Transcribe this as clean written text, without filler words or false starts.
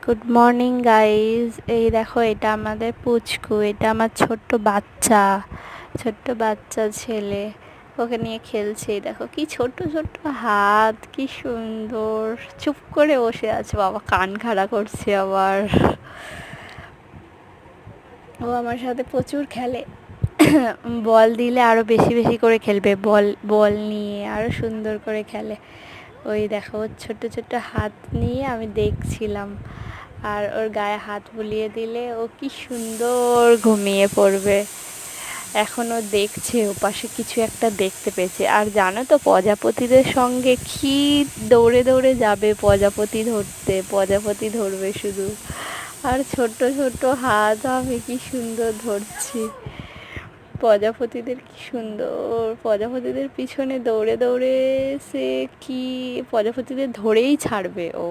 Good morning guys. এই দেখো, এটা আমাদের পুচকু, এটা আমার ছোট্ট বাচ্চা ছেলে। ওকে নিয়ে খেলছে। দেখো কি ছোট্ট ছোট্ট হাত, কি সুন্দর। চুপ করে বসে আছে, বাবা কান খাড়া করছে আবার। ও আমার সাথে প্রচুর খেলে। বল দিলে আরো বেশি বেশি করে খেলবে, বল বল নিয়ে আরো সুন্দর করে খেলে। ওই দেখো, ওর ছোট্ট ছোট্ট হাত নিয়ে আমি দেখছিলাম, আর ওর গায়ে হাত বুলিয়ে দিলে ও কি সুন্দর ঘুমিয়ে পড়বে। এখন ও দেখছে, ওপাশে কিছু একটা দেখতে পেয়েছে। আর জানো তো, প্রজাপতিদের সঙ্গে কি দৌড়ে দৌড়ে যাবে প্রজাপতি ধরতে, প্রজাপতি ধরবে শুধু। আর ছোট্ট ছোট্ট হাত আমি কি সুন্দর ধরছি প্রজাপতিদের, কি সুন্দর প্রজাপতিদের পিছনে দৌড়ে দৌড়ে সে কি প্রজাপতিদের ধরেই ছাড়বে ও।